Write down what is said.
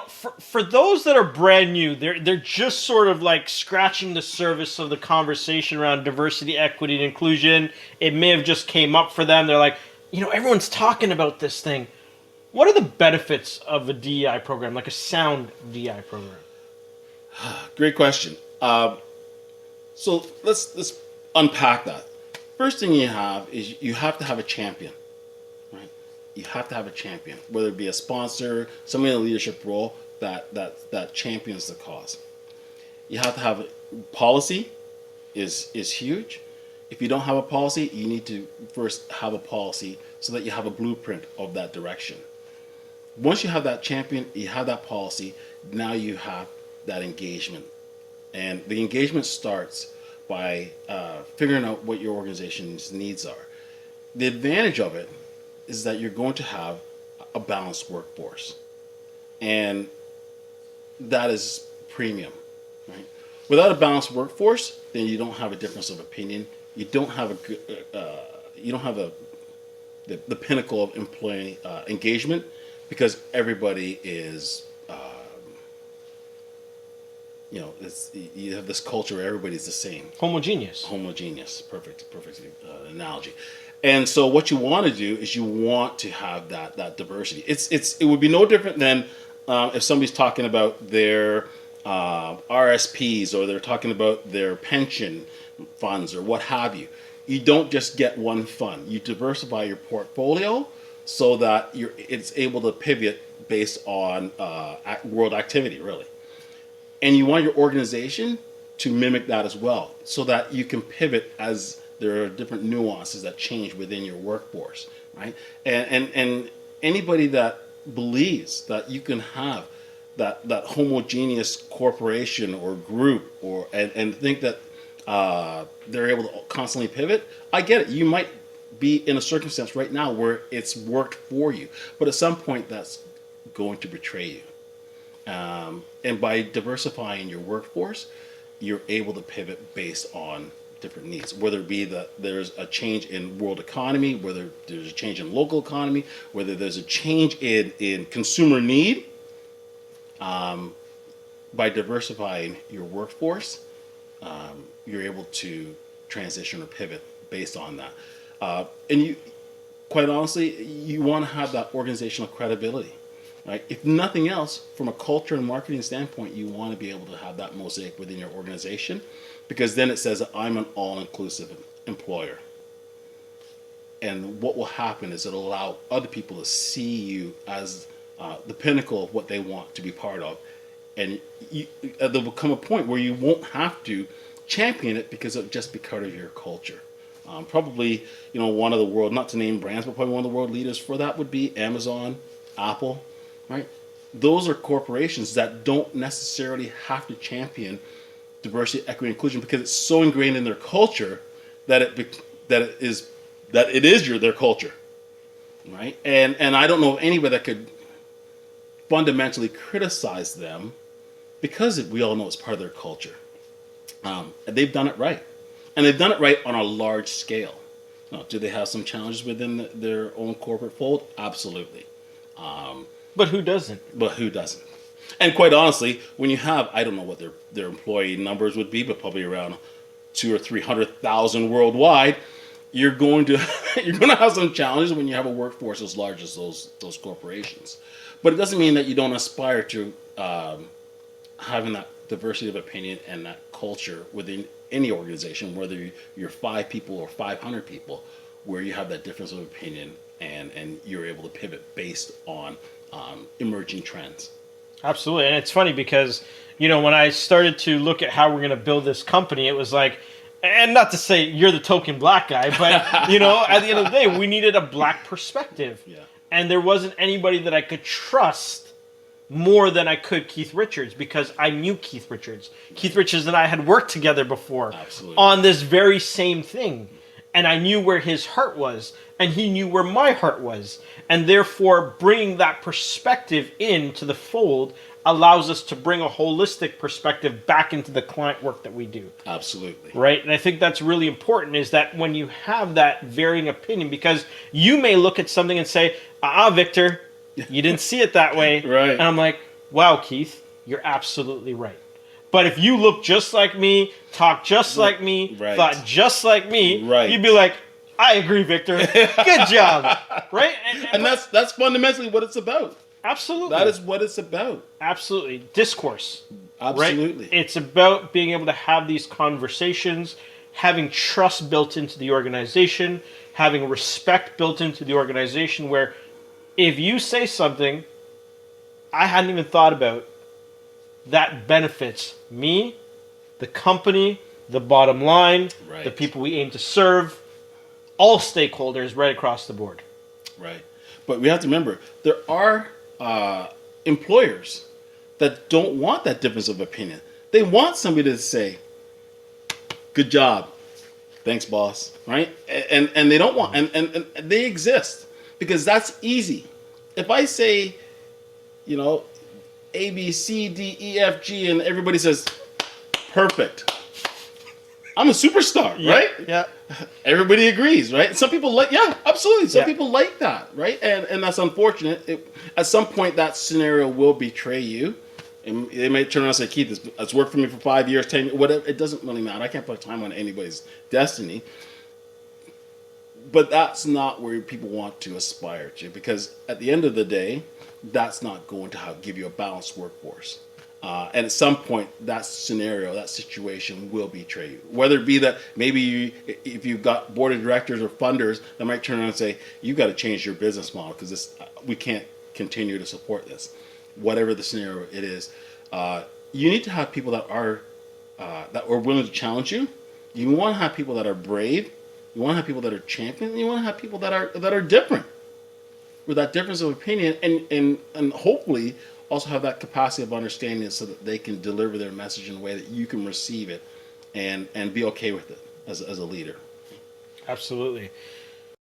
for those that are brand new, they're just sort of like scratching the surface of the conversation around diversity, equity, and inclusion. It may have just came up for them. They're like, everyone's talking about this thing. What are the benefits of a DEI program, like a sound DEI program? Great question. So let's unpack that. First thing you have is you have to have a champion, right? You have to have a champion, whether it be a sponsor, somebody in a leadership role that champions the cause. You have to have policy is huge. If you don't have a policy, you need to first have a policy so that you have a blueprint of that direction. Once you have that champion, you have that policy, now you have that engagement. And the engagement starts by figuring out what your organization's needs are. The advantage of it is that you're going to have a balanced workforce. And that is premium, right? Without a balanced workforce, then you don't have a difference of opinion. You don't have a good, you don't have the pinnacle of employee engagement, because everybody is, you have this culture where everybody's the same. Homogeneous. Perfect analogy. And so what you want to do is you want to have that diversity. It would be no different than if somebody's talking about their RSPs, or they're talking about their pension funds or what have you. You don't just get one fund. You diversify your portfolio so that it's able to pivot based on world activity, really. And you want your organization to mimic that as well, so that you can pivot as there are different nuances that change within your workforce, right? And anybody that believes that you can have that homogeneous corporation or group, and think that they're able to constantly pivot, I get it. You might be in a circumstance right now where it's worked for you, but at some point that's going to betray you. And by diversifying your workforce, you're able to pivot based on different needs, whether it be that there's a change in world economy, whether there's a change in local economy, whether there's a change in consumer need. By diversifying your workforce, you're able to transition or pivot based on that. And you, quite honestly, you want to have that organizational credibility. Right? If nothing else, from a culture and marketing standpoint, you want to be able to have that mosaic within your organization, because then it says that I'm an all-inclusive employer. And what will happen is it'll allow other people to see you as the pinnacle of what they want to be part of. And there will come a point where you won't have to champion it, because it'll just be part of your culture. Probably, one of the world, not to name brands, but probably one of the world leaders for that would be Amazon, Apple. Right? Those are corporations that don't necessarily have to champion diversity, equity, and inclusion, because it's so ingrained in their culture that it is their culture, right? And I don't know of anybody that could fundamentally criticize them, because we all know it's part of their culture. And they've done it right, and they've done it right on a large scale. Now, do they have some challenges within their own corporate fold? Absolutely. But who doesn't? And quite honestly, when you have, I don't know what their employee numbers would be, but probably around 200,000 or 300,000 worldwide, you're going to have some challenges when you have a workforce as large as those corporations. But it doesn't mean that you don't aspire to having that diversity of opinion and that culture within any organization, whether you're 5 people or 500 people, where you have that difference of opinion and you're able to pivot based on emerging trends. Absolutely. And it's funny because, when I started to look at how we're going to build this company, it was like, and not to say you're the token black guy, but, at the end of the day, we needed a black perspective. Yeah. And there wasn't anybody that I could trust more than I could Keith Richards, because I knew Keith Richards. Keith Richards and I had worked together before. Absolutely. On this very same thing. And I knew where his heart was, and he knew where my heart was. And therefore, bringing that perspective into the fold allows us to bring a holistic perspective back into the client work that we do. Absolutely. Right? And I think that's really important, is that when you have that varying opinion, because you may look at something and say, Victor, you didn't see it that way. Right. And I'm like, wow, Keith, you're absolutely right. But if you look just like me, talk just like me, Right. thought just like me, Right. you'd be like, I agree, Victor. Good job. Right? And that's fundamentally what it's about. Absolutely. That is what it's about. Absolutely. Discourse. Absolutely. Right? It's about being able to have these conversations, having trust built into the organization, having respect built into the organization where if you say something I hadn't even thought about, that benefits me, the company, the bottom line, Right. the people we aim to serve, all stakeholders right across the board. Right. But we have to remember, there are employers that don't want that difference of opinion. They want somebody to say, good job. Thanks, boss. Right? And they don't want, and they exist because that's easy. If I say, you know, A, B, C, D, E, F, G, and everybody says, perfect. I'm a superstar, right? Yeah. Everybody agrees, right? Some people like, yeah, absolutely. Some Yeah. people like that, right? And that's unfortunate. At some point, that scenario will betray you. And they may turn around and say, Keith, it's worked for me for 5 years, 10 years, whatever. It doesn't really matter. I can't put time on anybody's destiny. But that's not where people want to aspire to, because at the end of the day, that's not going to give you a balanced workforce. And at some point, that scenario, that situation will betray you. Whether it be that maybe if you've got board of directors or funders that might turn around and say, you've got to change your business model because we can't continue to support this. Whatever the scenario it is, you need to have people that are willing to challenge you. You want to have people that are brave. You want to have people that are champions. You want to have people that are different, with that difference of opinion, and hopefully also have that capacity of understanding so that they can deliver their message in a way that you can receive it and be okay with it as a leader. Absolutely.